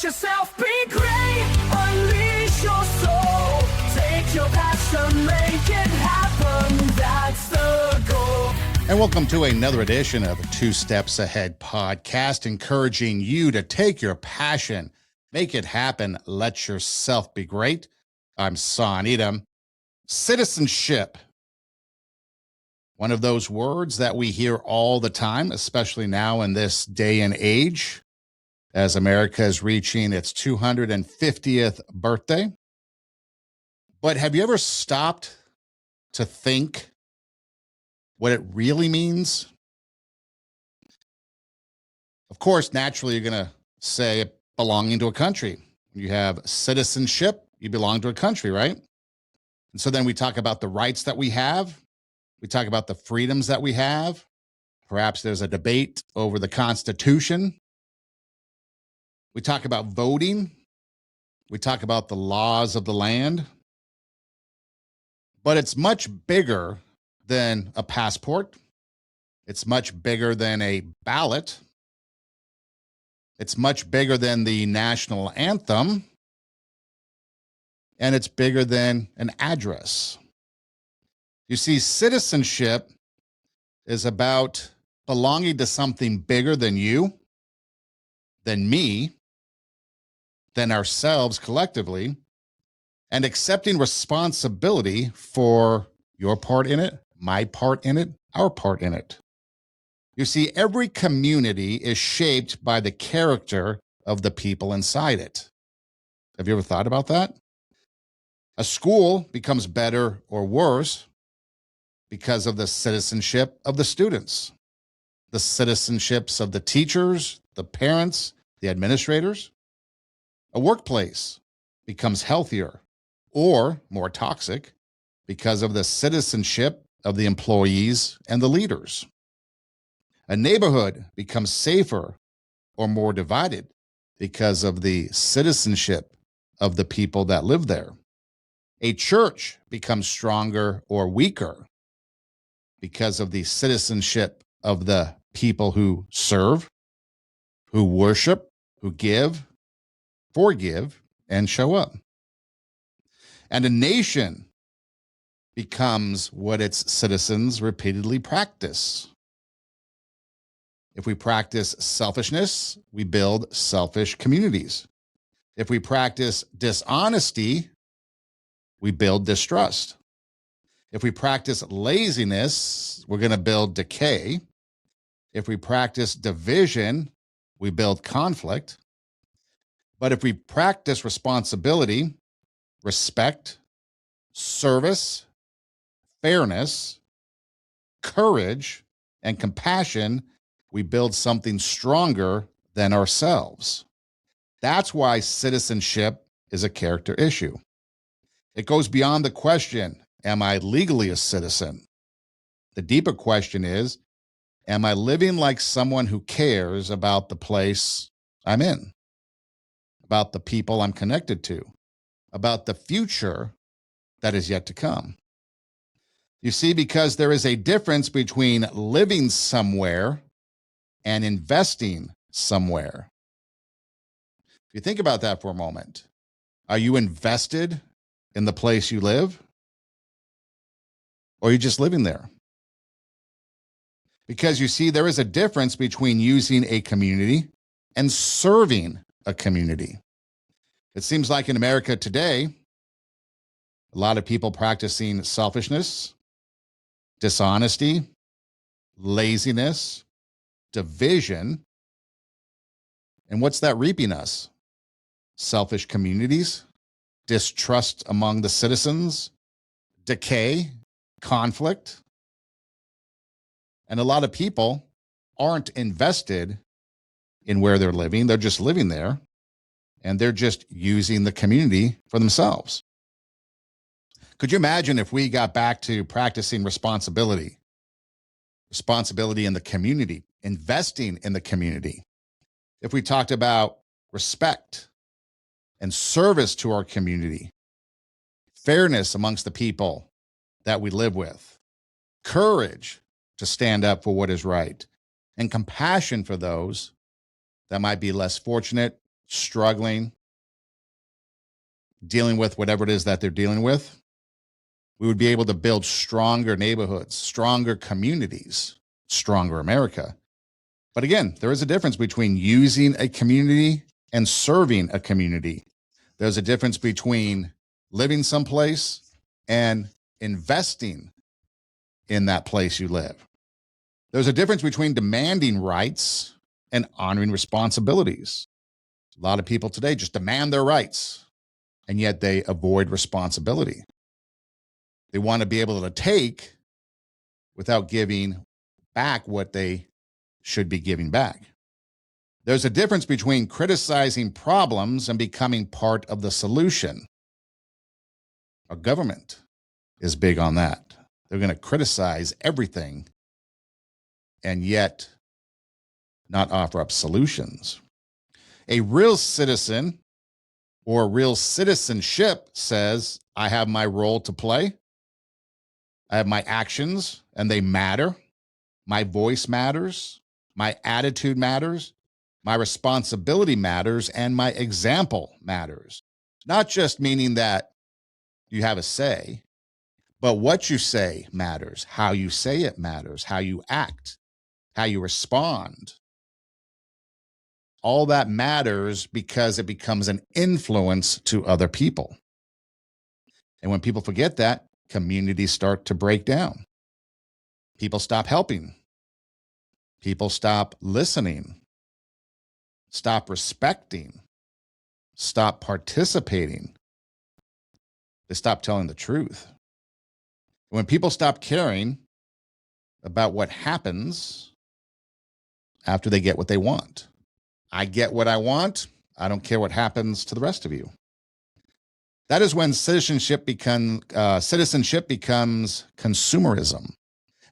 Let yourself be great. Unleash your soul. Take your passion, make it happen. That's the goal. And welcome to another edition of the Two Steps Ahead podcast, encouraging you to take your passion, make it happen, let yourself be great. I'm Son Edom. Citizenship. One of those words that we hear all the time, especially now in this day and age, as America is reaching its 250th birthday. But have you ever stopped to think what it really means? Of course, naturally, you're going to say belonging to a country. You have citizenship, you belong to a country, right? And so then we talk about the rights that we have. We talk about the freedoms that we have. Perhaps there's a debate over the Constitution. We talk about voting. We talk about the laws of the land. But it's much bigger than a passport. It's much bigger than a ballot. It's much bigger than the national anthem. And it's bigger than an address. You see, citizenship is about belonging to something bigger than you, than me, than ourselves collectively, and accepting responsibility for your part in it, my part in it, our part in it. You see, every community is shaped by the character of the people inside it. Have you ever thought about that? A school becomes better or worse because of the citizenship of the students, the citizenships of the teachers, the parents, the administrators. A workplace becomes healthier or more toxic because of the citizenship of the employees and the leaders. A neighborhood becomes safer or more divided because of the citizenship of the people that live there. A church becomes stronger or weaker because of the citizenship of the people who serve, who worship, who give, forgive, and show up. And a nation becomes what its citizens repeatedly practice. If we practice selfishness, we build selfish communities. If we practice dishonesty, we build distrust. If we practice laziness, we're going to build decay. If we practice division, we build conflict. But if we practice responsibility, respect, service, fairness, courage, and compassion, we build something stronger than ourselves. That's why citizenship is a character issue. It goes beyond the question, am I legally a citizen? The deeper question is, am I living like someone who cares about the place I'm in, about the people I'm connected to, about the future that is yet to come? You see, because there is a difference between living somewhere and investing somewhere. If you think about that for a moment, are you invested in the place you live? Or are you just living there? Because you see, there is a difference between using a community and serving a community. It seems like in America today, a lot of people practicing selfishness, dishonesty, laziness, division. And what's that reaping us? Selfish communities, distrust among the citizens, decay, conflict. And a lot of people aren't invested in where they're living. They're just living there, and they're just using the community for themselves. Could you imagine if we got back to practicing responsibility in the community, investing in the community? If we talked about respect and service to our community, fairness amongst the people that we live with, courage to stand up for what is right, and compassion for those that might be less fortunate, struggling, dealing with whatever it is that they're dealing with, we would be able to build stronger neighborhoods, stronger communities, stronger America. But again, there is a difference between using a community and serving a community. There's a difference between living someplace and investing in that place you live. There's a difference between demanding rights and honoring responsibilities. A lot of people today just demand their rights, and yet they avoid responsibility. They want to be able to take without giving back what they should be giving back. There's a difference between criticizing problems and becoming part of the solution. Our government is big on that. They're going to criticize everything and yet not offer up solutions. A real citizen or real citizenship says, I have my role to play. I have my actions and they matter. My voice matters. My attitude matters. My responsibility matters. And my example matters. Not just meaning that you have a say, but what you say matters. How you say it matters. How you act, how you respond. All that matters because it becomes an influence to other people. And when people forget that, communities start to break down. People stop helping. People stop listening, stop respecting, stop participating. They stop telling the truth. When people stop caring about what happens after they get what they want. I get what I want. I don't care what happens to the rest of you. That is when citizenship becomes consumerism.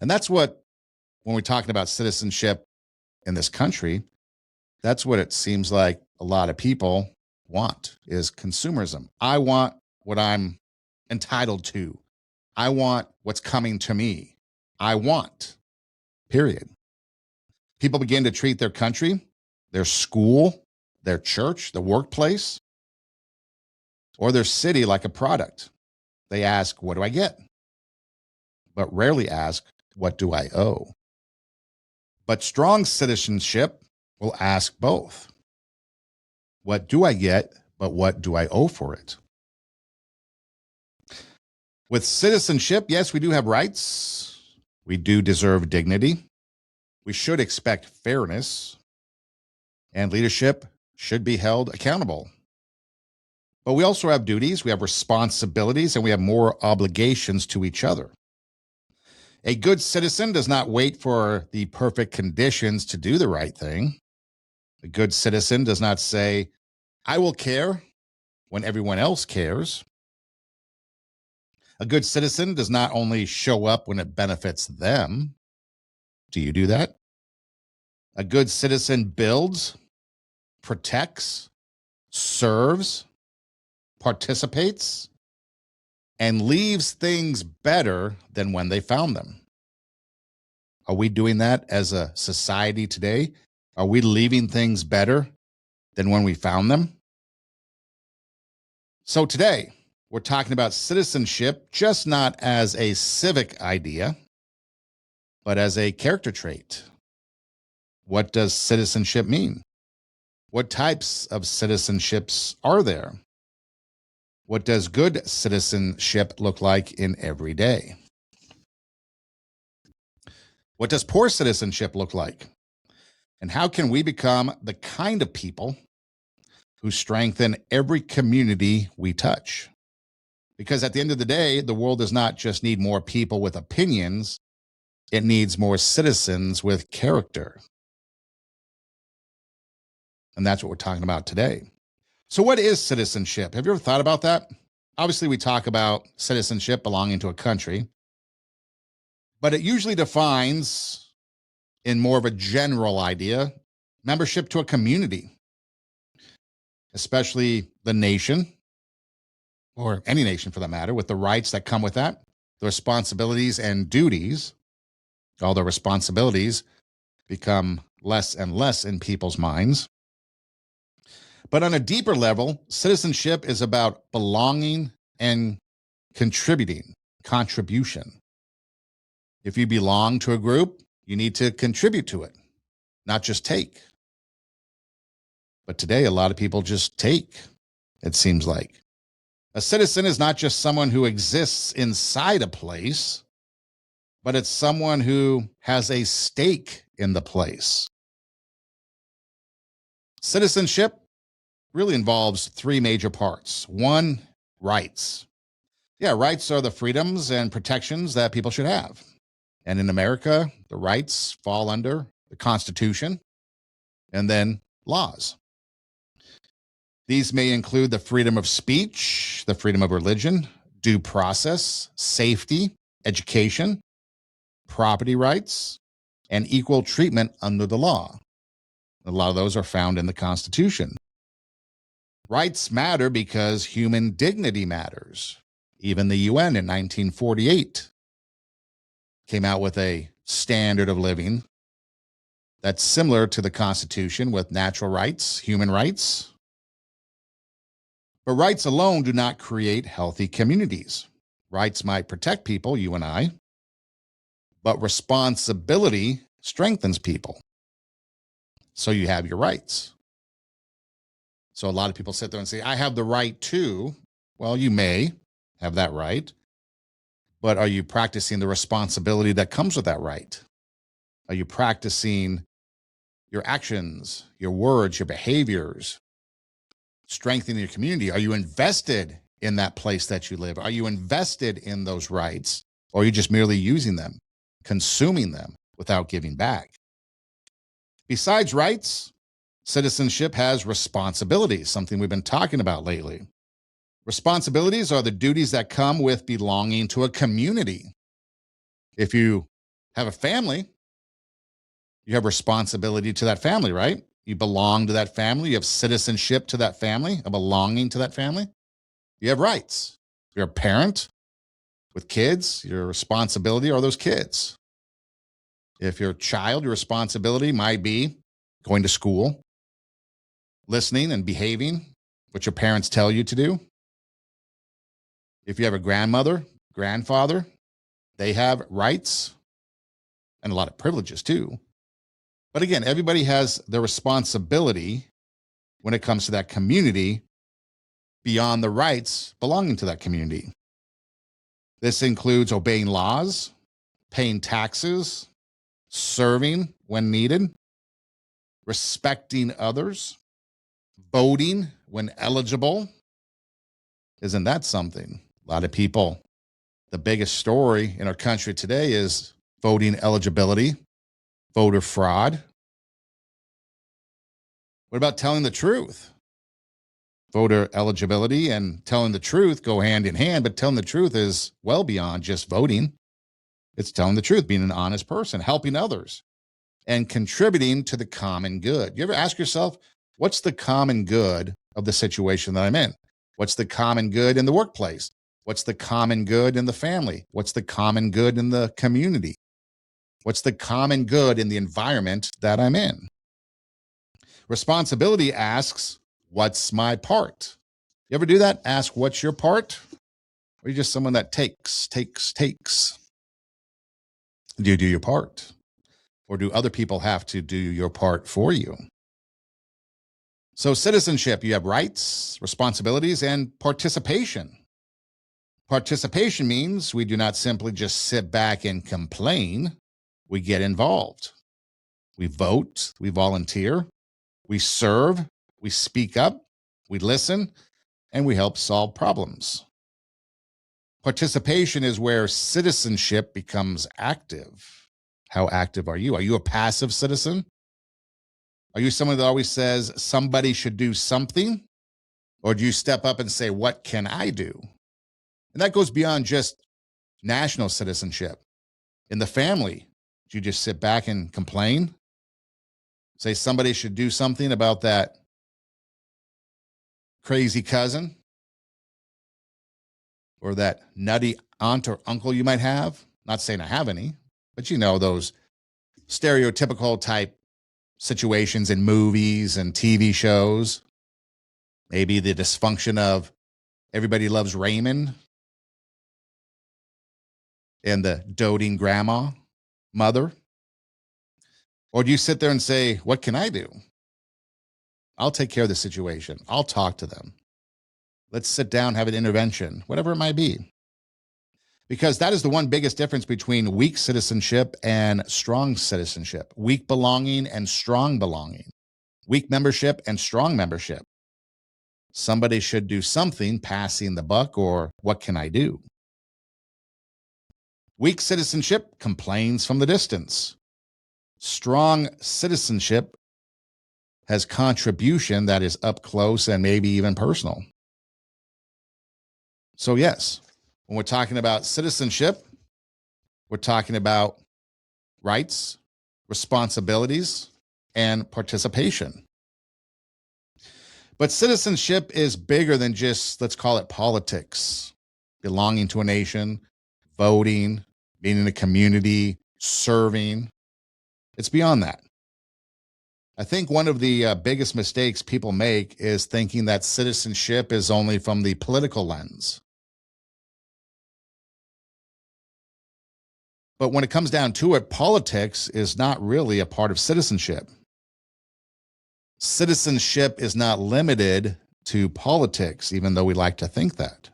And that's what, when we're talking about citizenship in this country, that's what it seems like a lot of people want, is consumerism. I want what I'm entitled to. I want what's coming to me. I want, period. People begin to treat their country, their school, their church, the workplace, or their city like a product. They ask, what do I get? But rarely ask, what do I owe? But strong citizenship will ask both. What do I get, but what do I owe for it? With citizenship, yes, we do have rights. We do deserve dignity. We should expect fairness. And leadership should be held accountable. But we also have duties, we have responsibilities, and we have more obligations to each other. A good citizen does not wait for the perfect conditions to do the right thing. A good citizen does not say, I will care when everyone else cares. A good citizen does not only show up when it benefits them. Do you do that? A good citizen builds, protects, serves, participates, and leaves things better than when they found them. Are we doing that as a society today? Are we leaving things better than when we found them? So today, we're talking about citizenship, just not as a civic idea, but as a character trait. What does citizenship mean? What types of citizenships are there? What does good citizenship look like in every day? What does poor citizenship look like? And how can we become the kind of people who strengthen every community we touch? Because at the end of the day, the world does not just need more people with opinions, it needs more citizens with character. And that's what we're talking about today. So what is citizenship? Have you ever thought about that? Obviously, we talk about citizenship belonging to a country, but it usually defines, in more of a general idea, membership to a community, especially the nation, or any nation for that matter, with the rights that come with that, the responsibilities and duties. All the responsibilities become less and less in people's minds. But on a deeper level, citizenship is about belonging and contributing, contribution. If you belong to a group, you need to contribute to it, not just take. But today, a lot of people just take, it seems like. A citizen is not just someone who exists inside a place, but it's someone who has a stake in the place. Citizenship really involves three major parts. One, rights. Yeah, rights are the freedoms and protections that people should have. And in America, the rights fall under the Constitution and then laws. These may include the freedom of speech, the freedom of religion, due process, safety, education, property rights, and equal treatment under the law. A lot of those are found in the Constitution. Rights matter because human dignity matters. Even the UN in 1948 came out with a standard of living that's similar to the Constitution with natural rights, human rights. But rights alone do not create healthy communities. Rights might protect people, you and I, but responsibility strengthens people. So you have your rights. So a lot of people sit there and say, I have the right to. Well, you may have that right, but are you practicing the responsibility that comes with that right? Are you practicing your actions, your words, your behaviors, strengthening your community? Are you invested in that place that you live? Are you invested in those rights? Or are you just merely using them, consuming them without giving back? Besides rights, citizenship has responsibilities, something we've been talking about lately. Responsibilities are the duties that come with belonging to a community. If you have a family, you have responsibility to that family, right? You belong to that family. You have citizenship to that family, a belonging to that family. You have rights. If you're a parent with kids, your responsibility are those kids. If you're a child, your responsibility might be going to school, listening and behaving what your parents tell you to do. If you have a grandmother, grandfather, they have rights and a lot of privileges too. But again, everybody has their responsibility when it comes to that community beyond the rights belonging to that community. This includes obeying laws, paying taxes, serving when needed, respecting others, voting when eligible. Isn't that something? A lot of people, the biggest story in our country today is voting eligibility, voter fraud. What about telling the truth? Voter eligibility and telling the truth go hand in hand, but telling the truth is well beyond just voting. It's telling the truth, being an honest person, helping others, and contributing to the common good. You ever ask yourself, what's the common good of the situation that I'm in? What's the common good in the workplace? What's the common good in the family? What's the common good in the community? What's the common good in the environment that I'm in? Responsibility asks, what's my part? You ever do that? Ask, what's your part? Or are you just someone that takes? Do you do your part? Or do other people have to do your part for you? So citizenship, you have rights, responsibilities, and participation. Participation means we do not simply just sit back and complain. We get involved. We vote, we volunteer, we serve, we speak up, we listen, and we help solve problems. Participation is where citizenship becomes active. How active are you? Are you a passive citizen? Are you someone that always says somebody should do something? Or do you step up and say, what can I do? And that goes beyond just national citizenship. In the family, do you just sit back and complain? Say somebody should do something about that crazy cousin or that nutty aunt or uncle you might have? Not saying I have any, but you know those stereotypical type situations in movies and TV shows. Maybe the dysfunction of everybody loves Raymond and the doting grandma, mother? Or do you sit there and say, what can I do? I'll take care of the situation. I'll talk to them. Let's sit down, have an intervention, whatever it might be. Because that is the one biggest difference between weak citizenship and strong citizenship, weak belonging and strong belonging, weak membership and strong membership. Somebody should do something, passing the buck, or what can I do? Weak citizenship complains from the distance. Strong citizenship has contribution that is up close and maybe even personal. So yes, when we're talking about citizenship, we're talking about rights, responsibilities, and participation. But citizenship is bigger than just, let's call it politics, belonging to a nation, voting, being in a community, serving. It's beyond that. I think one of the biggest mistakes people make is thinking that citizenship is only from the political lens. But when it comes down to it, politics is not really a part of citizenship. Citizenship is not limited to politics, even though we like to think that.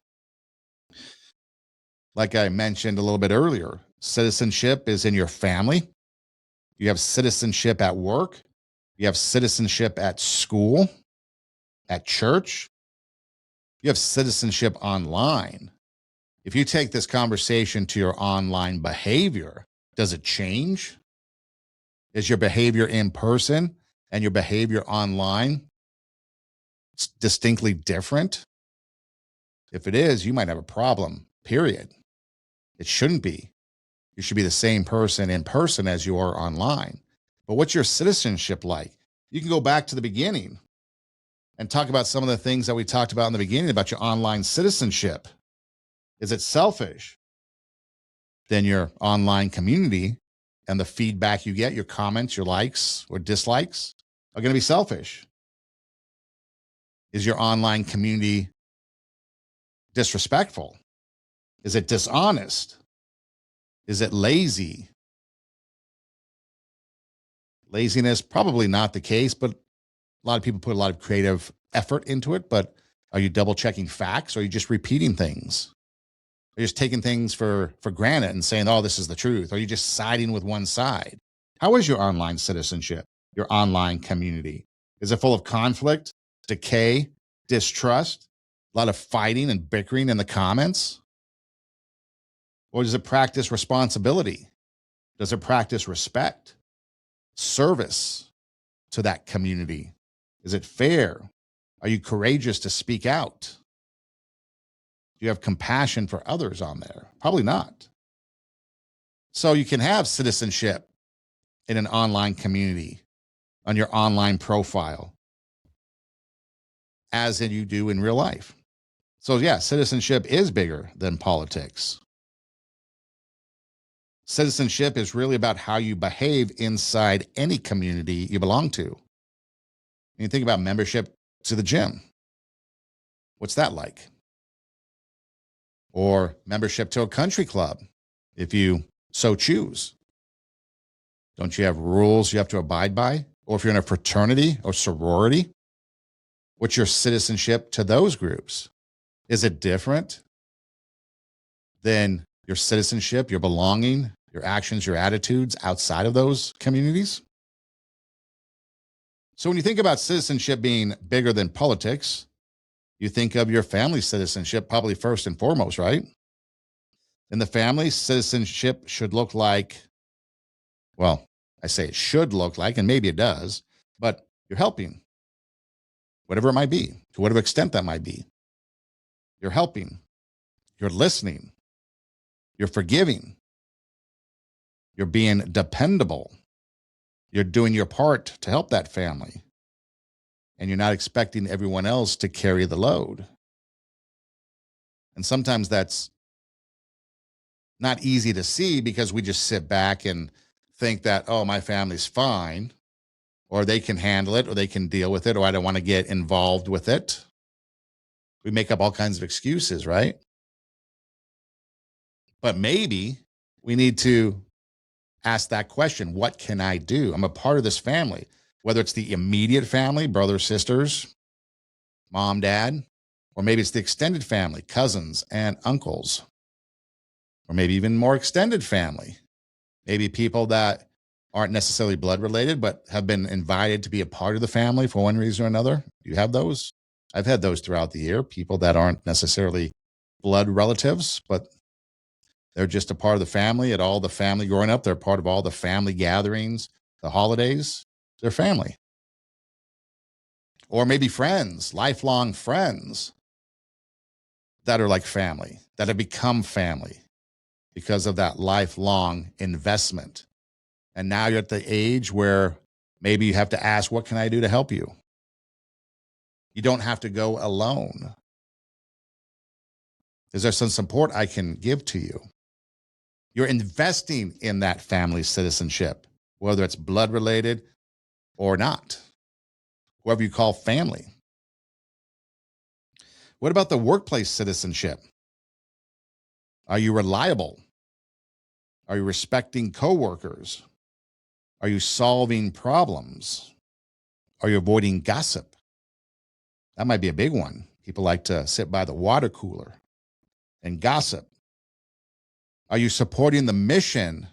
Like I mentioned a little bit earlier, citizenship is in your family. You have citizenship at work. You have citizenship at school, at church. You have citizenship online. If you take this conversation to your online behavior, does it change? Is your behavior in person and your behavior online distinctly different? If it is, you might have a problem, period. It shouldn't be. You should be the same person in person as you are online. But what's your citizenship like? You can go back to the beginning and talk about some of the things that we talked about in the beginning about your online citizenship. Is it selfish? Then your online community and the feedback you get, your comments, your likes or dislikes are going to be selfish. Is your online community disrespectful? Is it dishonest? Is it lazy? Laziness, probably not the case, but a lot of people put a lot of creative effort into it. But are you double checking facts? Or are you just repeating things? Are you just taking things for granted and saying, oh, this is the truth? Or are you just siding with one side? How is your online citizenship, your online community? Is it full of conflict, decay, distrust, a lot of fighting and bickering in the comments? Or does it practice responsibility? Does it practice respect, service to that community? Is it fair? Are you courageous to speak out? Do you have compassion for others on there? Probably not. So you can have citizenship in an online community, on your online profile, as in you do in real life. So yeah, citizenship is bigger than politics. Citizenship is really about how you behave inside any community you belong to. When you think about membership to the gym, what's that like? Or membership to a country club, if you so choose. Don't you have rules you have to abide by? Or if you're in a fraternity or sorority, what's your citizenship to those groups? Is it different than your citizenship, your belonging, your actions, your attitudes outside of those communities? So when you think about citizenship being bigger than politics, you think of your family citizenship probably first and foremost, right? In the family, citizenship should look like, well, I say it should look like, and maybe it does, but you're helping, whatever it might be, to whatever extent that might be. You're helping, you're listening, you're forgiving, you're being dependable, you're doing your part to help that family, and you're not expecting everyone else to carry the load. And sometimes that's not easy to see because we just sit back and think that, oh, my family's fine, or they can handle it, or they can deal with it, or I don't want to get involved with it. We make up all kinds of excuses, right? But maybe we need to ask that question. What can I do? I'm a part of this family, whether it's the immediate family, brothers, sisters, mom, dad, or maybe it's the extended family, cousins and uncles, or maybe even more extended family, maybe people that aren't necessarily blood related, but have been invited to be a part of the family for one reason or another. Do you have those? I've had those throughout the year, people that aren't necessarily blood relatives, but they're just a part of the family. At all the family growing up, they're part of all the family gatherings, the holidays, they're family. Or maybe friends, lifelong friends that are like family, that have become family because of that lifelong investment. And now you're at the age where maybe you have to ask, what can I do to help you? You don't have to go alone. Is there some support I can give to you? You're investing in that family citizenship, whether it's blood related or not, whoever you call family. What about the workplace citizenship? Are you reliable? Are you respecting coworkers? Are you solving problems? Are you avoiding gossip? That might be a big one. People like to sit by the water cooler and gossip. Are you supporting the mission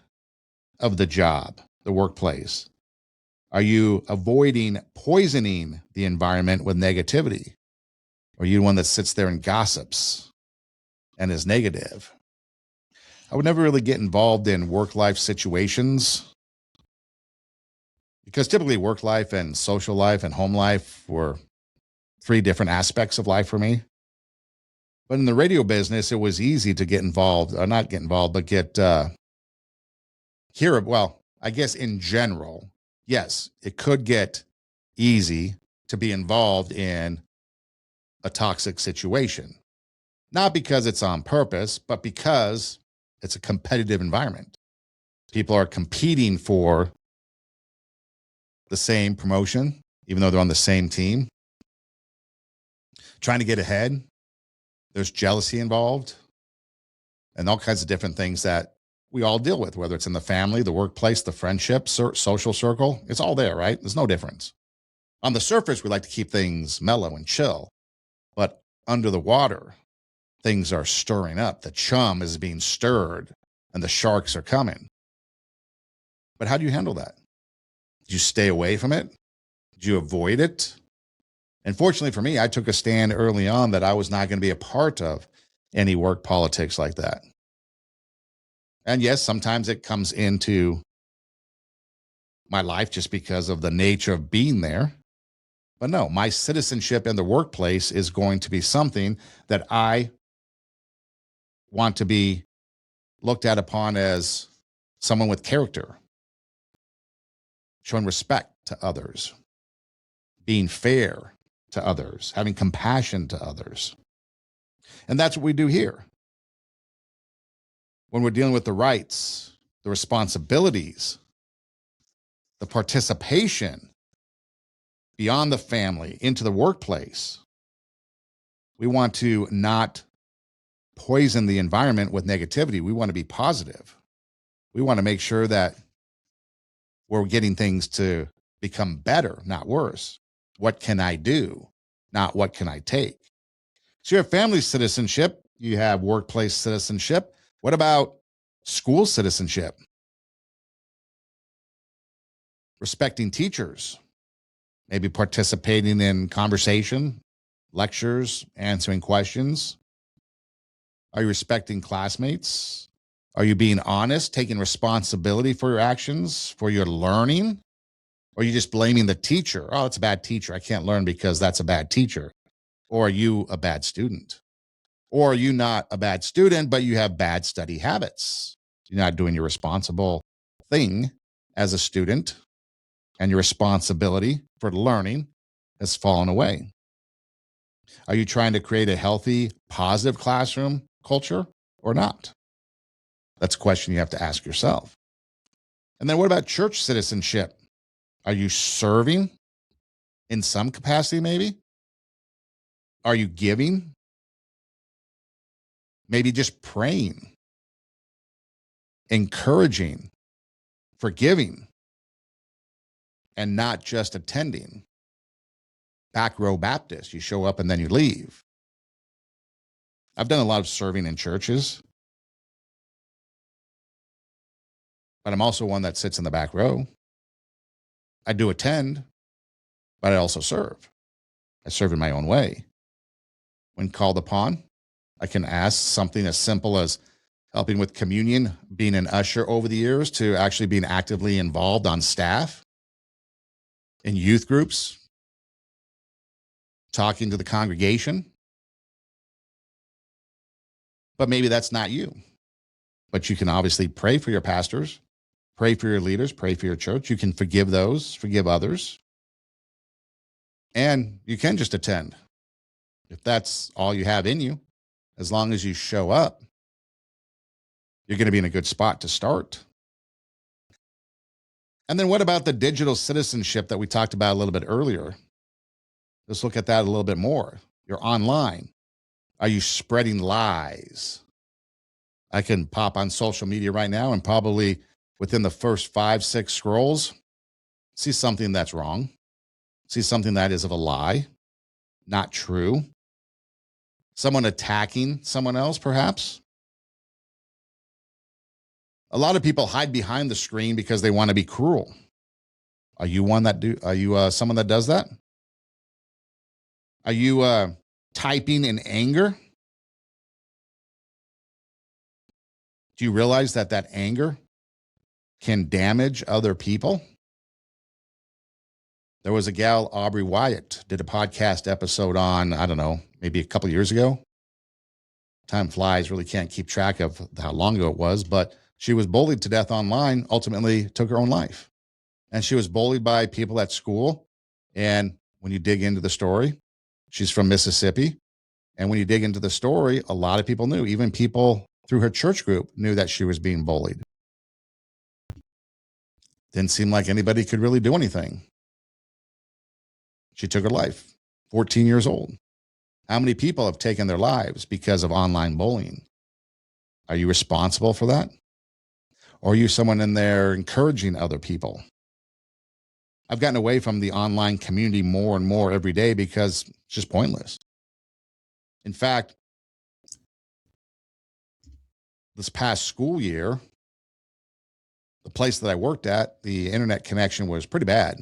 of the job, the workplace? Are you avoiding poisoning the environment with negativity? Or are you the one that sits there and gossips and is negative? I would never really get involved in work-life situations because typically work life and social life and home life were three different aspects of life for me. But in the radio business, it was easy to get involved, or not get involved, but well, I guess in general, yes, it could get easy to be involved in a toxic situation. Not because it's on purpose, but because it's a competitive environment. People are competing for the same promotion, even though they're on the same team, trying to get ahead. There's jealousy involved and all kinds of different things that we all deal with, whether it's in the family, the workplace, the friendship, social circle. It's all there, right? There's no difference. On the surface, we like to keep things mellow and chill, but under the water, things are stirring up. The chum is being stirred and the sharks are coming. But how do you handle that? Did you stay away from it? Did you avoid it? And fortunately for me, I took a stand early on that I was not going to be a part of any work politics like that. And yes, sometimes it comes into my life just because of the nature of being there. But no, my citizenship in the workplace is going to be something that I want to be looked at upon as someone with character, showing respect to others, being fair to others, having compassion to others. And that's what we do here. When we're dealing with the rights, the responsibilities, the participation beyond the family into the workplace, we want to not poison the environment with negativity. We want to be positive. We want to make sure that we're getting things to become better, not worse. What can I do? Not what can I take? So you have family citizenship, you have workplace citizenship. What about school citizenship? Respecting teachers, maybe participating in conversation, lectures, answering questions. Are you respecting classmates? Are you being honest, taking responsibility for your actions, for your learning? Or are you just blaming the teacher? Oh, it's a bad teacher. I can't learn because that's a bad teacher. Or are you a bad student? Or are you not a bad student, but you have bad study habits? You're not doing your responsible thing as a student, and your responsibility for learning has fallen away. Are you trying to create a healthy, positive classroom culture or not? That's a question you have to ask yourself. And then what about church citizenship? Are you serving in some capacity, maybe? Are you giving Maybe just praying, encouraging, forgiving, and not just attending. Back row Baptist, you show up and then you leave. I've done a lot of serving in churches, but I'm also one that sits in the back row. I do attend, but I also serve. I serve in my own way. When called upon, I can ask something as simple as helping with communion, being an usher over the years, to actually being actively involved on staff, in youth groups, talking to the congregation. But maybe that's not you. But you can obviously pray for your pastors, pray for your leaders, pray for your church. You can forgive those, forgive others. And you can just attend. If that's all you have in you, as long as you show up, you're going to be in a good spot to start. And then what about the digital citizenship that we talked about a little bit earlier? Let's look at that a little bit more. You're online. Are you spreading lies? I can pop on social media right now and probably within the first 5-6 scrolls, see something that's wrong, see something that is of a lie, not true. Someone attacking someone else, perhaps. A lot of people hide behind the screen because they want to be cruel. Are you one that do? Are you someone that does that? Are you typing in anger? Do you realize that that anger can damage other people? There was a gal, Aubrey Wyatt, did a podcast episode on, I don't know, maybe a couple years ago. Time flies, really can't keep track of how long ago it was, but she was bullied to death online, ultimately took her own life. And she was bullied by people at school. And when you dig into the story, she's from Mississippi. And when you dig into the story, a lot of people knew, even people through her church group knew that she was being bullied. Didn't seem like anybody could really do anything. She took her life, 14 years old. How many people have taken their lives because of online bullying? Are you responsible for that? Or are you someone in there encouraging other people? I've gotten away from the online community more and more every day because it's just pointless. In fact, this past school year, the place that I worked at, the internet connection was pretty bad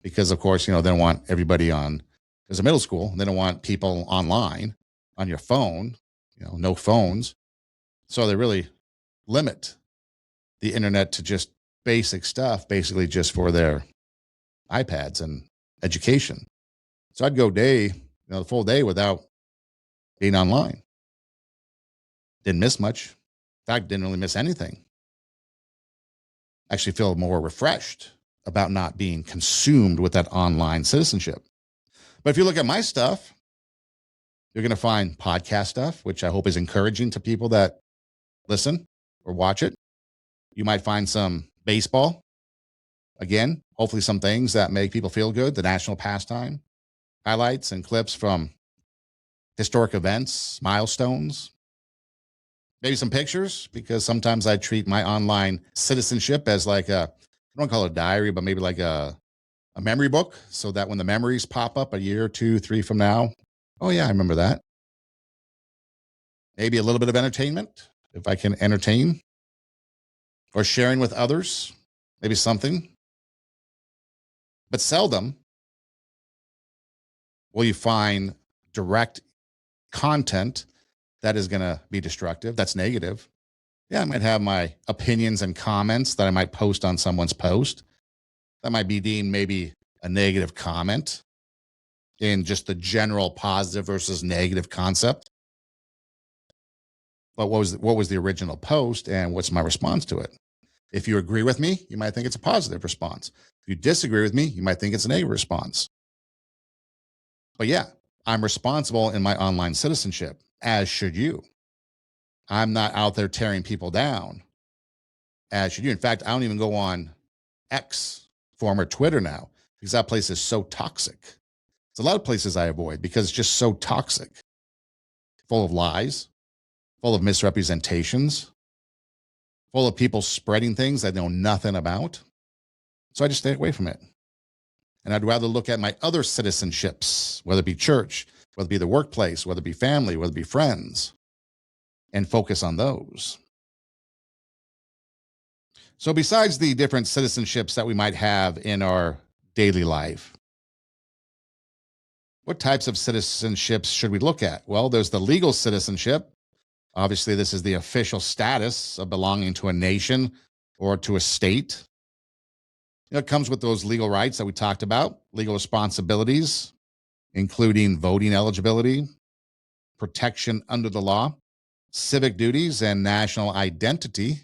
because, of course, they don't want everybody on, as a middle school, they don't want people online on your phone, no phones. So they really limit the internet to just basic stuff, basically just for their iPads and education. So I'd go the full day without being online. Didn't miss much. In fact, didn't really miss anything. Actually feel more refreshed about not being consumed with that online citizenship. But if you look at my stuff, you're going to find podcast stuff, which I hope is encouraging to people that listen or watch it. You might find some baseball. Again, hopefully some things that make people feel good, the national pastime, highlights and clips from historic events, milestones, maybe some pictures, because sometimes I treat my online citizenship as like I don't call it a diary, but maybe like a memory book, so that when the memories pop up a year, 2, 3 from now, oh yeah, I remember that. Maybe a little bit of entertainment, if I can entertain, or sharing with others, maybe something. But seldom will you find direct content that is going to be destructive, that's negative. Yeah, I might have my opinions and comments that I might post on someone's post. That might be deemed maybe a negative comment in just the general positive versus negative concept. But what was the original post, and what's my response to it? If you agree with me, you might think it's a positive response. If you disagree with me, you might think it's a negative response. But yeah, I'm responsible in my online citizenship, as should you. I'm not out there tearing people down, as should you. In fact, I don't even go on X, former Twitter now, because that place is so toxic. There's a lot of places I avoid because it's just so toxic, full of lies, full of misrepresentations, full of people spreading things I know nothing about. So I just stay away from it. And I'd rather look at my other citizenships, whether it be church, whether it be the workplace, whether it be family, whether it be friends, and focus on those. So besides the different citizenships that we might have in our daily life, what types of citizenships should we look at? Well, there's the legal citizenship. Obviously, this is the official status of belonging to a nation or to a state. It comes with those legal rights that we talked about, legal responsibilities, including voting eligibility, protection under the law, civic duties, and national identity.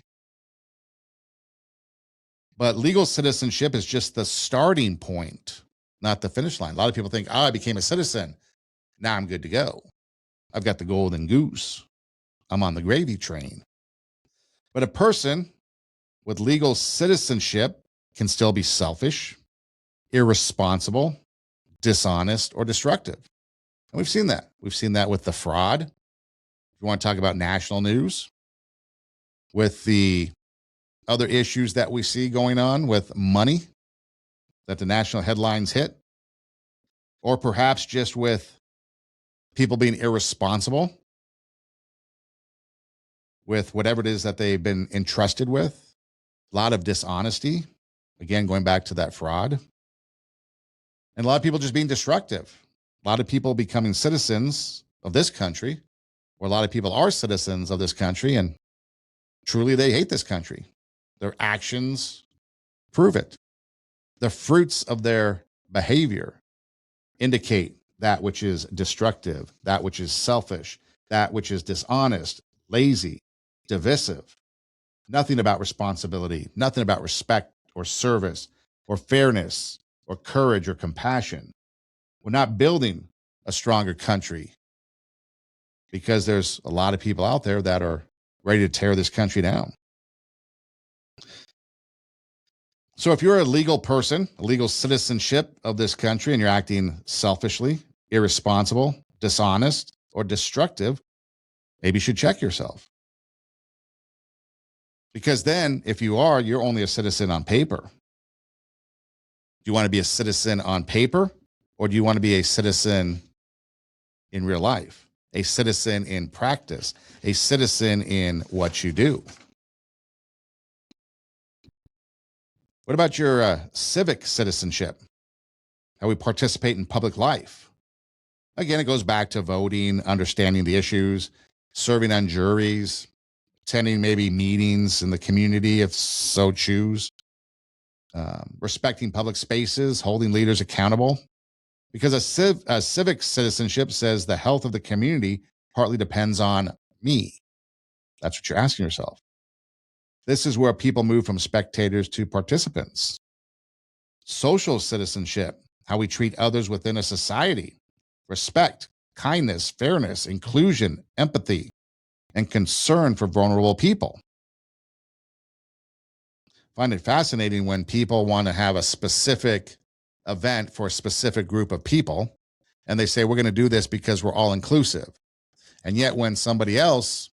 But legal citizenship is just the starting point, not the finish line. A lot of people think, I became a citizen. Now I'm good to go. I've got the golden goose. I'm on the gravy train. But a person with legal citizenship can still be selfish, irresponsible, dishonest, or destructive. And we've seen that. We've seen that with the fraud. If you want to talk about national news, with the other issues that we see going on with money that the national headlines hit, or perhaps just with people being irresponsible with whatever it is that they've been entrusted with, a lot of dishonesty, again, going back to that fraud, and a lot of people just being destructive, a lot of people becoming citizens of this country, or a lot of people are citizens of this country, and truly they hate this country. Their actions prove it. The fruits of their behavior indicate that which is destructive, that which is selfish, that which is dishonest, lazy, divisive. Nothing about responsibility, nothing about respect or service or fairness or courage or compassion. We're not building a stronger country because there's a lot of people out there that are ready to tear this country down. So if you're a legal person, a legal citizenship of this country, and you're acting selfishly, irresponsible, dishonest, or destructive, maybe you should check yourself. Because then, if you are, you're only a citizen on paper. Do you want to be a citizen on paper, or do you want to be a citizen in real life, a citizen in practice, a citizen in what you do? What about your civic citizenship? How we participate in public life? Again, it goes back to voting, understanding the issues, serving on juries, attending maybe meetings in the community if so choose, respecting public spaces, holding leaders accountable. Because a civic citizenship says the health of the community partly depends on me. That's what you're asking yourself. This is where people move from spectators to participants. Social citizenship, how we treat others within a society, respect, kindness, fairness, inclusion, empathy, and concern for vulnerable people. I find it fascinating when people want to have a specific event for a specific group of people, and they say, we're going to do this because we're all inclusive. And yet when somebody else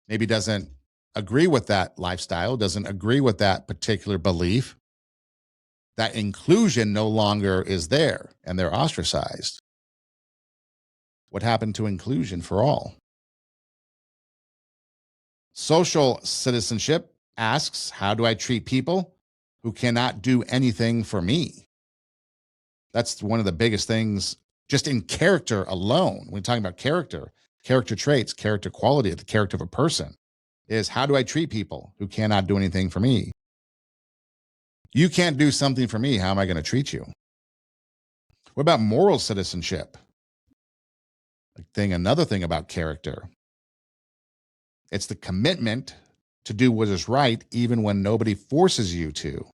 maybe doesn't agree with that lifestyle, doesn't agree with that particular belief, that inclusion no longer is there and they're ostracized. What happened to inclusion for all? Social citizenship asks, how do I treat people who cannot do anything for me? That's one of the biggest things just in character alone. When we're talking about character traits, character quality of the character of a person, is how do I treat people who cannot do anything for me? You can't do something for me. How am I going to treat you? What about moral citizenship? Another thing about character. It's the commitment to do what is right, even when nobody forces you to.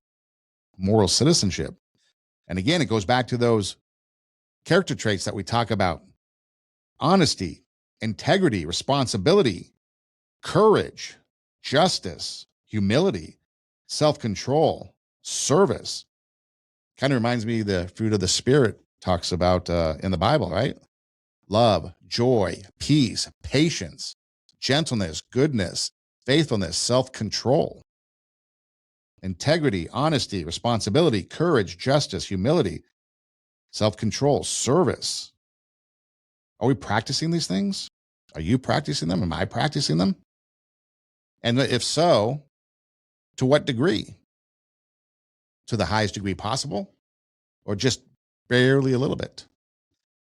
Moral citizenship. And again, it goes back to those character traits that we talk about. Honesty, integrity, responsibility, courage, justice, humility, self-control, service. Kind of reminds me the fruit of the Spirit talks about in the Bible, right? Love, joy, peace, patience, gentleness, goodness, faithfulness, self-control, integrity, honesty, responsibility, courage, justice, humility, self-control, service. Are we practicing these things? Are you practicing them? Am I practicing them? And if so, to what degree? To the highest degree possible, or just barely a little bit?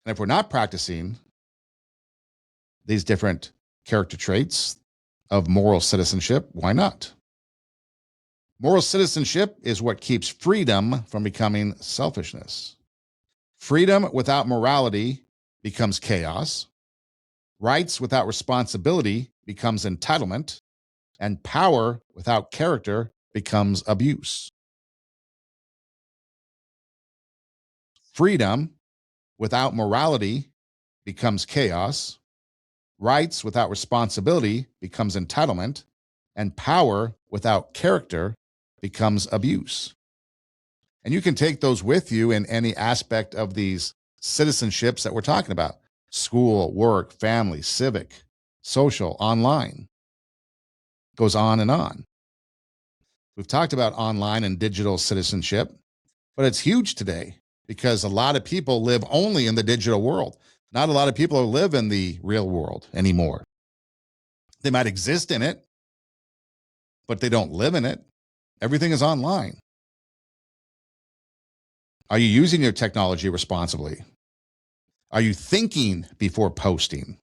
And if we're not practicing these different character traits of moral citizenship, why not? Moral citizenship is what keeps freedom from becoming selfishness. Freedom without morality becomes chaos. Rights without responsibility becomes entitlement. And power without character becomes abuse. Freedom without morality becomes chaos. Rights without responsibility becomes entitlement. And power without character becomes abuse. And you can take those with you in any aspect of these citizenships that we're talking about: school, work, family, civic, social, online. Goes on and on. We've talked about online and digital citizenship, but it's huge today because a lot of people live only in the digital world. Not a lot of people live in the real world anymore. They might exist in it, but they don't live in it. Everything is online. Are you using your technology responsibly? Are you thinking before posting?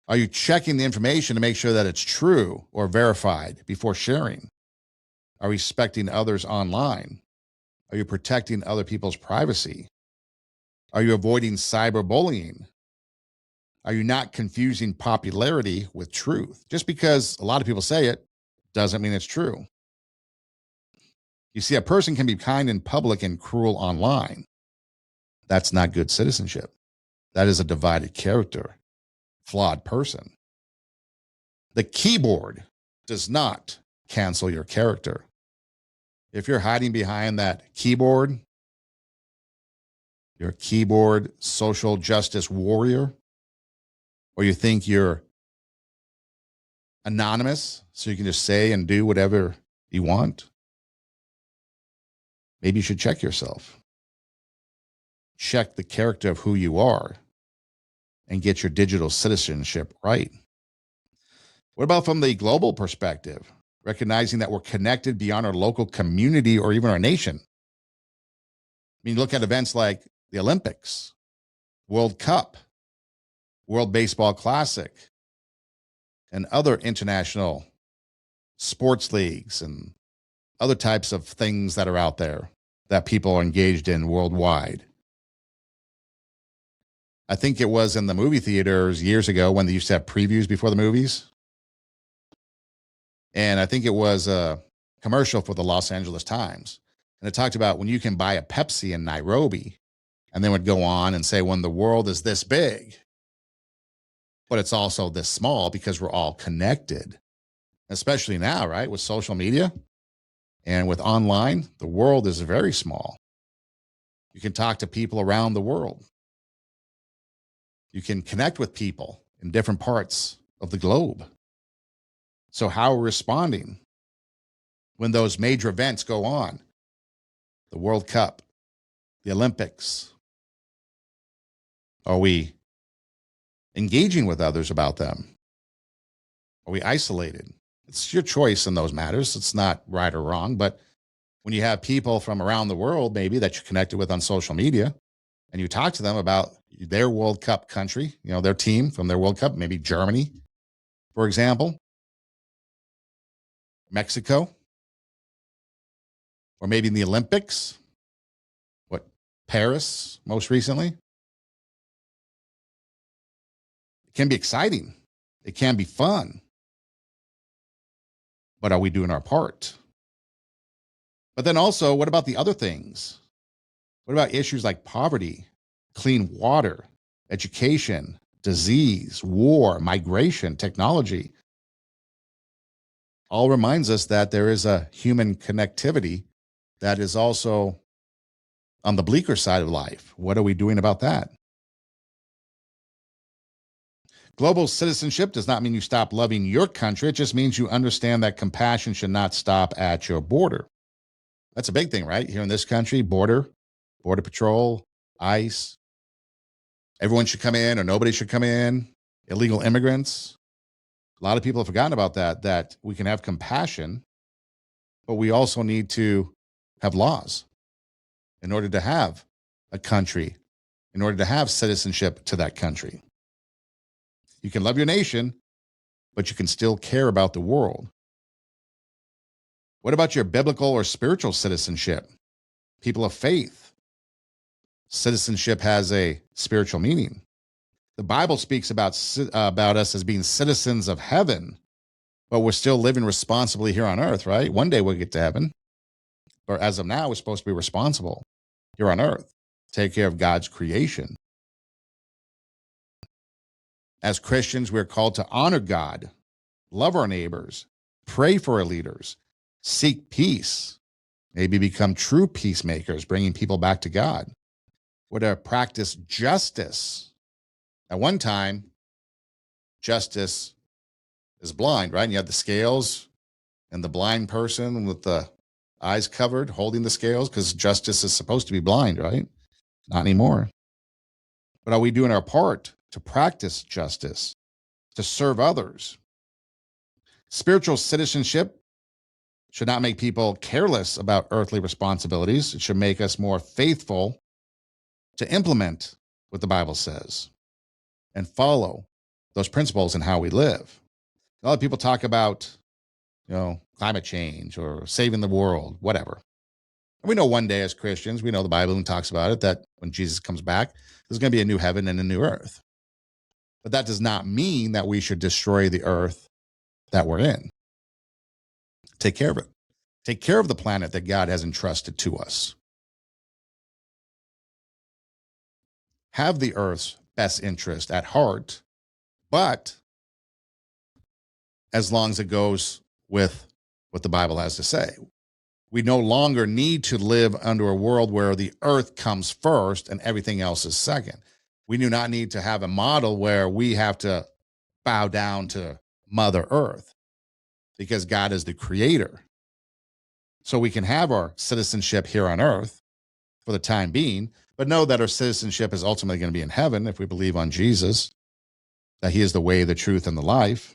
Are you checking the information to make sure that it's true or verified before sharing? Are you respecting others online? Are you protecting other people's privacy? Are you avoiding cyberbullying? Are you not confusing popularity with truth? Just because a lot of people say it doesn't mean it's true. You see, a person can be kind in public and cruel online. That's not good citizenship. That is a divided character, flawed person. The keyboard does not cancel your character. If you're hiding behind that keyboard, you're a keyboard social justice warrior, or you think you're anonymous so you can just say and do whatever you want, maybe you should check yourself. Check the character of who you are and get your digital citizenship right. What about from the global perspective? Recognizing that we're connected beyond our local community or even our nation. I mean, look at events like the Olympics, World Cup, World Baseball Classic, and other international sports leagues and other types of things that are out there that people are engaged in worldwide. I think it was in the movie theaters years ago when they used to have previews before the movies. And I think it was a commercial for the Los Angeles Times. And it talked about when you can buy a Pepsi in Nairobi, and then would go on and say, when the world is this big, but it's also this small because we're all connected, especially now, right? With social media and with online, the world is very small. You can talk to people around the world. You can connect with people in different parts of the globe. So how are we responding when those major events go on? The World Cup, the Olympics. Are we engaging with others about them? Are we isolated? It's your choice in those matters. It's not right or wrong. But when you have people from around the world, maybe that you're connected with on social media, and you talk to them about their World Cup country, their team from their World Cup, maybe Germany, for example, Mexico, or maybe in the Olympics, Paris most recently. It can be exciting. It can be fun. But are we doing our part? But then also, what about the other things? What about issues like poverty, clean water, education, disease, war, migration, technology? All reminds us that there is a human connectivity that is also on the bleaker side of life. What are we doing about that? Global citizenship does not mean you stop loving your country. It just means you understand that compassion should not stop at your border. That's a big thing, right? Here in this country, border patrol, ICE, everyone should come in or nobody should come in, illegal immigrants. A lot of people have forgotten about that we can have compassion, but we also need to have laws in order to have a country, in order to have citizenship to that country. You can love your nation, but you can still care about the world. What about your biblical or spiritual citizenship? People of faith. Citizenship has a spiritual meaning. The Bible speaks about us as being citizens of heaven, but we're still living responsibly here on earth, right? One day we'll get to heaven. But as of now, we're supposed to be responsible here on earth, take care of God's creation. As Christians, we're called to honor God, love our neighbors, pray for our leaders, seek peace, maybe become true peacemakers, bringing people back to God. We're to practice justice. At one time, justice is blind, right? And you have the scales and the blind person with the eyes covered holding the scales because justice is supposed to be blind, right? Not anymore. But are we doing our part to practice justice, to serve others? Spiritual citizenship should not make people careless about earthly responsibilities. It should make us more faithful to implement what the Bible says and follow those principles in how we live. A lot of people talk about, climate change or saving the world, whatever. And we know one day as Christians, we know the Bible even talks about it, that when Jesus comes back, there's going to be a new heaven and a new earth. But that does not mean that we should destroy the earth that we're in. Take care of it. Take care of the planet that God has entrusted to us. Have the earth's best interest at heart, but as long as it goes with what the Bible has to say. We no longer need to live under a world where the earth comes first and everything else is second. We do not need to have a model where we have to bow down to Mother Earth because God is the creator. So we can have our citizenship here on earth for the time being, but know that our citizenship is ultimately going to be in heaven if we believe on Jesus, that he is the way, the truth, and the life.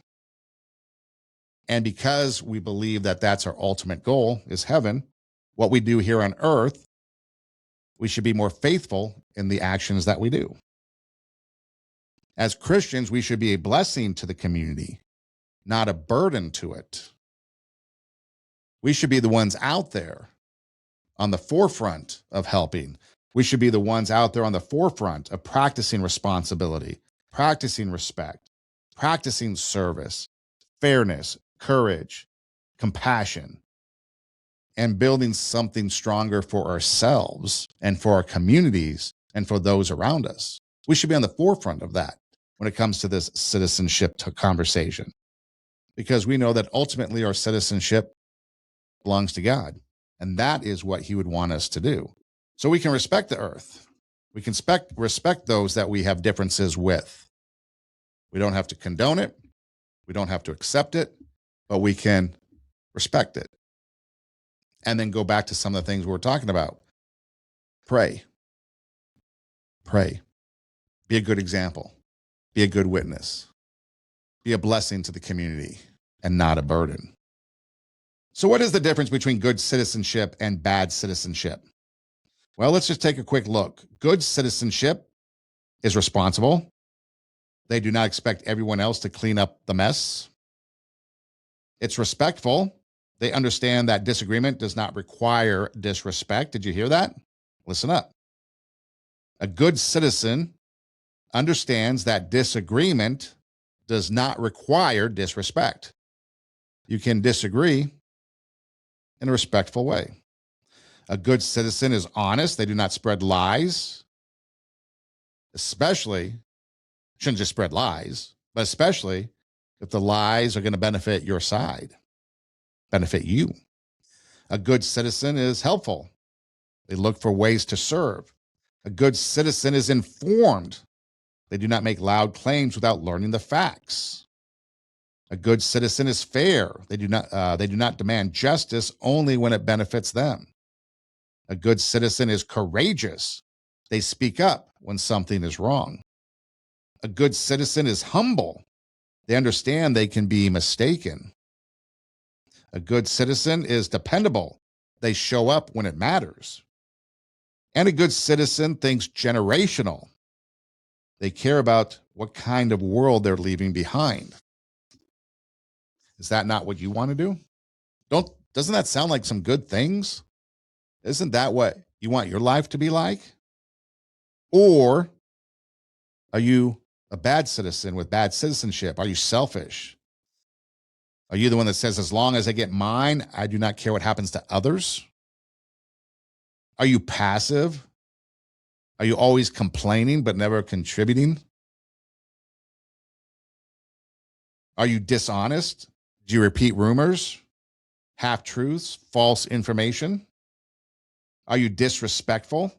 And because we believe that that's our ultimate goal is heaven, what we do here on earth, we should be more faithful in the actions that we do. As Christians, we should be a blessing to the community, not a burden to it. We should be the ones out there on the forefront of helping. We should be the ones out there on the forefront of practicing responsibility, practicing respect, practicing service, fairness, courage, compassion, and building something stronger for ourselves and for our communities and for those around us. We should be on the forefront of that when it comes to this citizenship conversation, because we know that ultimately our citizenship belongs to God, and that is what he would want us to do. So we can respect the earth. We can respect those that we have differences with. We don't have to condone it. We don't have to accept it, but we can respect it. And then go back to some of the things we're talking about. Pray. Pray. Be a good example. Be a good witness. Be a blessing to the community and not a burden. So what is the difference between good citizenship and bad citizenship? Well, let's just take a quick look. Good citizenship is responsible. They do not expect everyone else to clean up the mess. It's respectful. They understand that disagreement does not require disrespect. Did you hear that? Listen up. A good citizen understands that disagreement does not require disrespect. You can disagree in a respectful way. A good citizen is honest. They do not spread lies, shouldn't just spread lies, but especially if the lies are going to benefit your side, benefit you. A good citizen is helpful. They look for ways to serve. A good citizen is informed. They do not make loud claims without learning the facts. A good citizen is fair. They do not demand justice only when it benefits them. A good citizen is courageous. They speak up when something is wrong. A good citizen is humble. They understand they can be mistaken. A good citizen is dependable. They show up when it matters. And a good citizen thinks generational. They care about what kind of world they're leaving behind. Is that not what you want to do? Doesn't that sound like some good things? Isn't that what you want your life to be like? Or are you a bad citizen with bad citizenship? Are you selfish? Are you the one that says, as long as I get mine, I do not care what happens to others? Are you passive? Are you always complaining but never contributing? Are you dishonest? Do you repeat rumors, half-truths, false information? Are you disrespectful?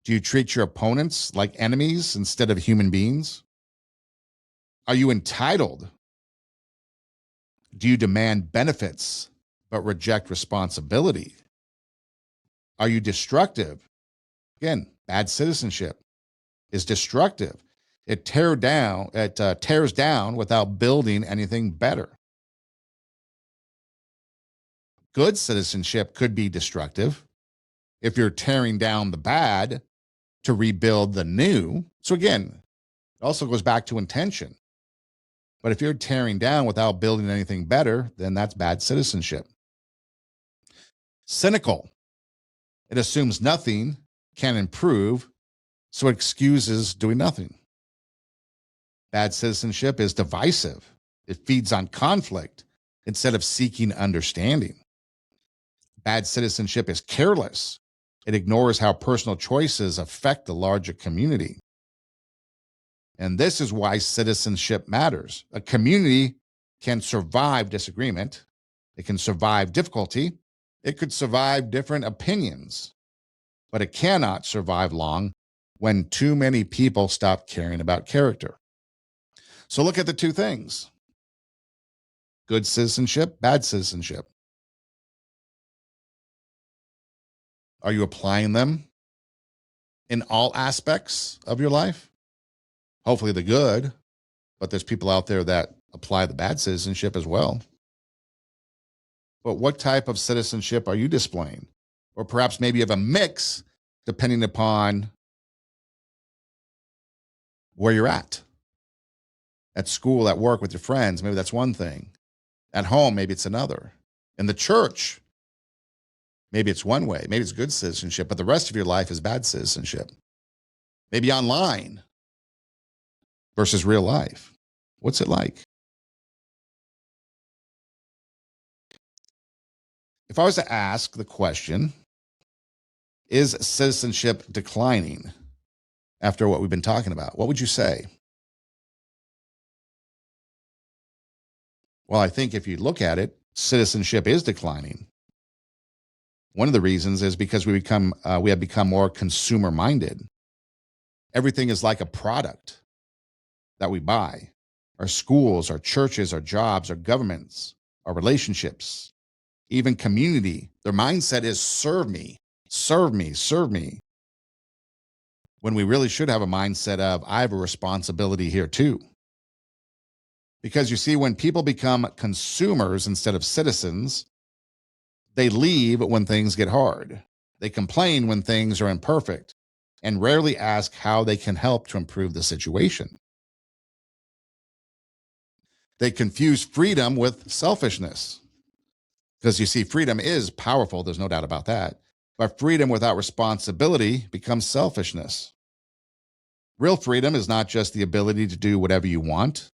Do you treat your opponents like enemies instead of human beings? Are you entitled? Do you demand benefits but reject responsibility? Are you destructive? Again, bad citizenship is destructive. It tears down without building anything better. Good citizenship could be destructive if you're tearing down the bad to rebuild the new. So again, it also goes back to intention. But if you're tearing down without building anything better, then that's bad citizenship. Cynical. It assumes nothing can improve, so it excuses doing nothing. Bad citizenship is divisive. It feeds on conflict instead of seeking understanding. Bad citizenship is careless. It ignores how personal choices affect the larger community. And this is why citizenship matters. A community can survive disagreement. It can survive difficulty. It could survive different opinions. But it cannot survive long when too many people stop caring about character. So look at the two things: good citizenship, bad citizenship. Are you applying them in all aspects of your life? Hopefully the good, but there's people out there that apply the bad citizenship as well. But what type of citizenship are you displaying? Or perhaps maybe you have a mix depending upon where you're at school, at work, with your friends. Maybe that's one thing. At home, maybe it's another. In the church, maybe it's one way. Maybe it's good citizenship, but the rest of your life is bad citizenship. Maybe online versus real life. What's it like? If I was to ask the question, is citizenship declining after what we've been talking about, what would you say? Well, I think if you look at it, citizenship is declining. One of the reasons is because we have become more consumer minded. Everything is like a product that we buy. Our schools, our churches, our jobs, our governments, our relationships, even community. Their mindset is serve me, serve me, serve me. When we really should have a mindset of I have a responsibility here too. Because you see, when people become consumers instead of citizens, they leave when things get hard. They complain when things are imperfect and rarely ask how they can help to improve the situation. They confuse freedom with selfishness. Because you see, freedom is powerful, there's no doubt about that. But freedom without responsibility becomes selfishness. Real freedom is not just the ability to do whatever you want.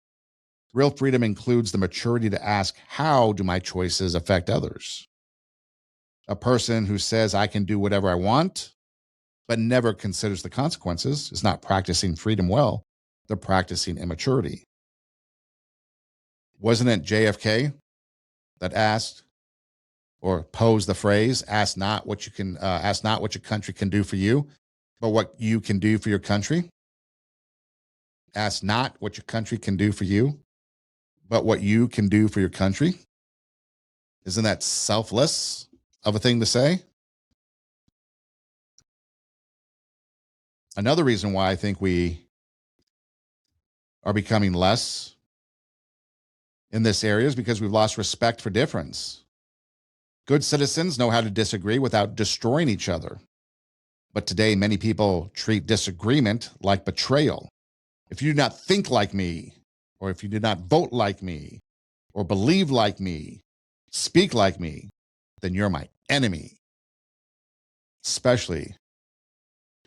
Real freedom includes the maturity to ask, how do my choices affect others? A person who says I can do whatever I want, but never considers the consequences, is not practicing freedom well. They're practicing immaturity. Wasn't it JFK that asked or posed the phrase, ask not what your country can do for you, but what you can do for your country? Ask not what your country can do for you, but what you can do for your country. Isn't that selfless of a thing to say? Another reason why I think we are becoming less in this area is because we've lost respect for difference. Good citizens know how to disagree without destroying each other. But today, many people treat disagreement like betrayal. If you do not think like me, or if you do not vote like me, or believe like me, speak like me, then you're my enemy. Especially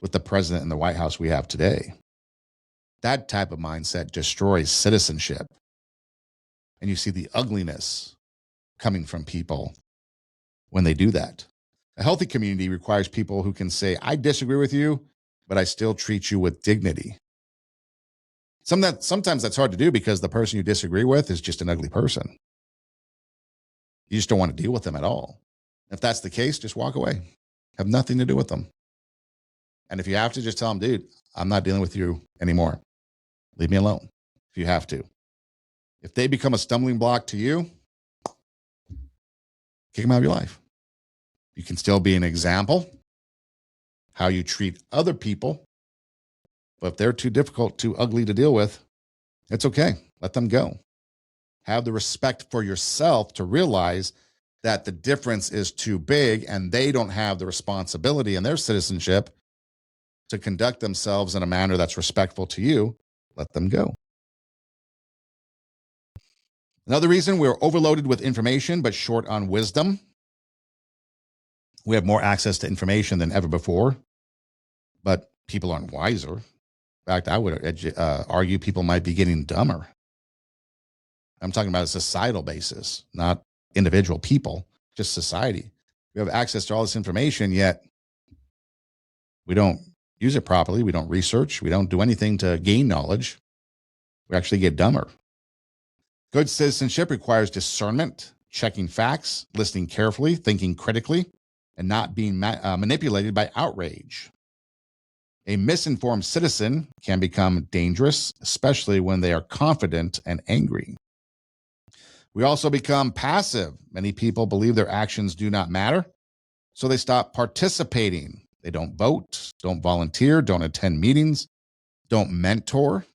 with the president and the White House we have today. That type of mindset destroys citizenship. And you see the ugliness coming from people when they do that. A healthy community requires people who can say, I disagree with you, but I still treat you with dignity. Sometimes that's hard to do because the person you disagree with is just an ugly person. You just don't want to deal with them at all. If that's the case, just walk away. Have nothing to do with them. And if you have to, just tell them, dude, I'm not dealing with you anymore. Leave me alone if you have to. If they become a stumbling block to you, kick them out of your life. You can still be an example, how you treat other people. But if they're too difficult, too ugly to deal with, it's okay. Let them go. Have the respect for yourself to realize that the difference is too big and they don't have the responsibility in their citizenship to conduct themselves in a manner that's respectful to you. Let them go. Another reason we're overloaded with information but short on wisdom. We have more access to information than ever before, but people aren't wiser. In fact, I would argue people might be getting dumber. I'm talking about a societal basis, not individual people, just society. We have access to all this information, yet we don't use it properly. We don't research. We don't do anything to gain knowledge. We actually get dumber. Good citizenship requires discernment, checking facts, listening carefully, thinking critically, and not being manipulated by outrage. A misinformed citizen can become dangerous, especially when they are confident and angry. We also become passive. Many people believe their actions do not matter, so they stop participating. They don't vote, don't volunteer, don't attend meetings, don't mentor,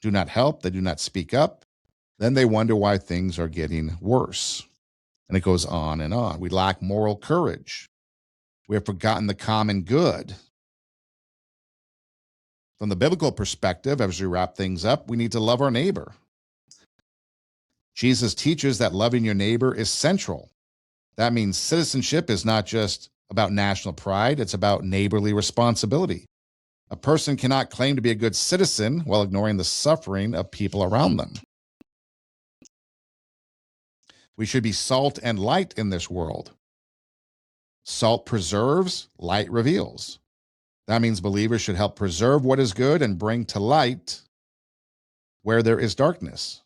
do not help, they do not speak up. Then they wonder why things are getting worse. And it goes on and on. We lack moral courage. We have forgotten the common good. From the biblical perspective, as we wrap things up, we need to love our neighbor. Jesus teaches that loving your neighbor is central. That means citizenship is not just about national pride, it's about neighborly responsibility. A person cannot claim to be a good citizen while ignoring the suffering of people around them. We should be salt and light in this world. Salt preserves, light reveals. That means believers should help preserve what is good and bring to light where there is darkness.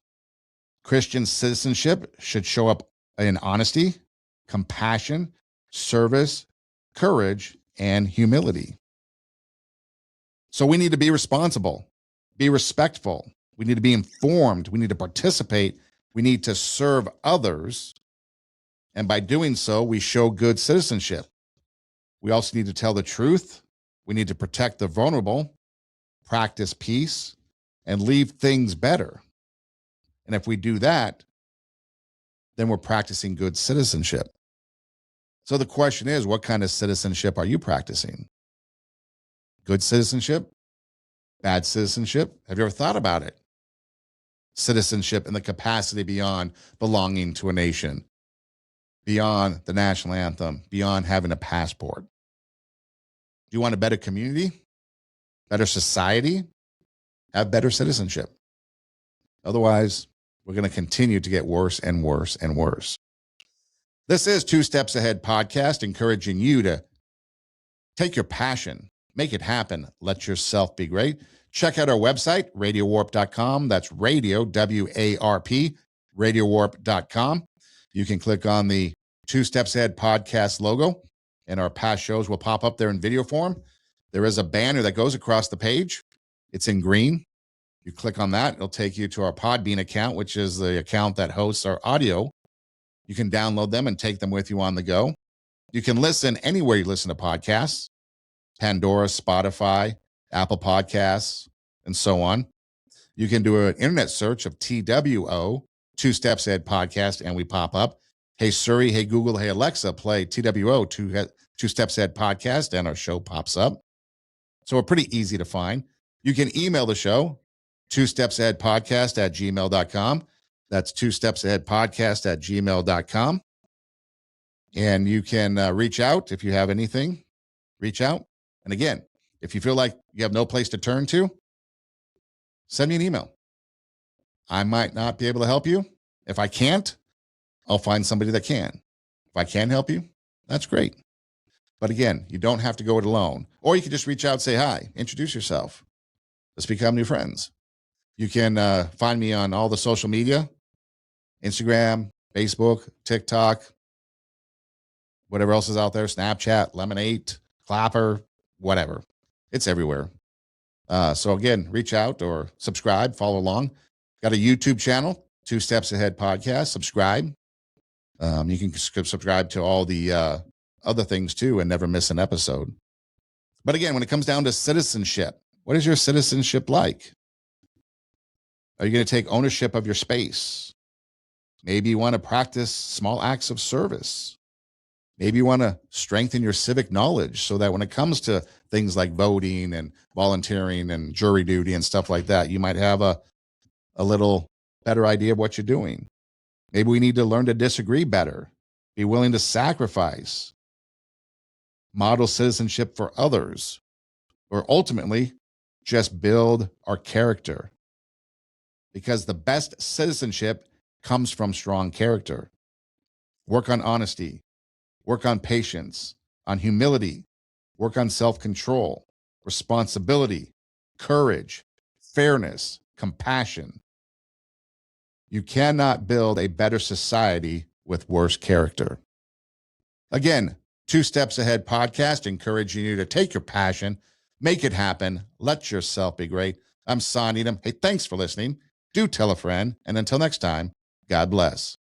Christian citizenship should show up in honesty, compassion, service, courage, and humility. So we need to be responsible, be respectful. We need to be informed. We need to participate. We need to serve others. And by doing so, we show good citizenship. We also need to tell the truth. We need to protect the vulnerable, practice peace, and leave things better. And if we do that, then we're practicing good citizenship. So the question is, what kind of citizenship are you practicing? Good citizenship? Bad citizenship? Have you ever thought about it? Citizenship in the capacity beyond belonging to a nation, beyond the national anthem, beyond having a passport. Do you want a better community, better society? Have better citizenship. Otherwise, we're going to continue to get worse and worse and worse. This is Two Steps Ahead podcast, encouraging you to take your passion, make it happen, let yourself be great. Check out our website, radiowarp.com. That's radio, W-A-R-P, radiowarp.com. You can click on the Two Steps Ahead podcast logo, and our past shows will pop up there in video form. There is a banner that goes across the page. It's in green. You click on that, it'll take you to our Podbean account, which is the account that hosts our audio. You can download them and take them with you on the go. You can listen anywhere you listen to podcasts, Pandora, Spotify, Apple Podcasts, and so on. You can do an internet search of TWO, Two Steps Ahead Podcast, and we pop up. Hey Siri, hey Google, hey Alexa, play TWO, Two Steps Ahead Podcast, and our show pops up. So we're pretty easy to find. You can email the show, twostepsaheadpodcast@gmail.com. That's twostepsaheadpodcast@gmail.com. And you can reach out if you have anything, reach out. And again, if you feel like you have no place to turn to, send me an email. I might not be able to help you. If I can't, I'll find somebody that can. If I can help you, that's great. But again, you don't have to go it alone. Or you can just reach out, say hi, introduce yourself. Let's become new friends. You can find me on all the social media, Instagram, Facebook, TikTok, whatever else is out there, Snapchat, Lemonade, Clapper, whatever. It's everywhere. So again, reach out or subscribe, follow along. Got a YouTube channel, Two Steps Ahead Podcast. Subscribe. You can subscribe to all the other things too and never miss an episode. But again, when it comes down to citizenship, what is your citizenship like? Are you going to take ownership of your space? Maybe you want to practice small acts of service. Maybe you want to strengthen your civic knowledge so that when it comes to things like voting and volunteering and jury duty and stuff like that, you might have a little better idea of what you're doing. Maybe we need to learn to disagree better, be willing to sacrifice, model citizenship for others, or ultimately just build our character. Because the best citizenship comes from strong character. Work on honesty, work on patience, on humility, work on self-control, responsibility, courage, fairness, compassion. You cannot build a better society with worse character. Again, Two Steps Ahead Podcast, encouraging you to take your passion, make it happen, let yourself be great. I'm Son Edom. Hey, thanks for listening. Do tell a friend. And until next time, God bless.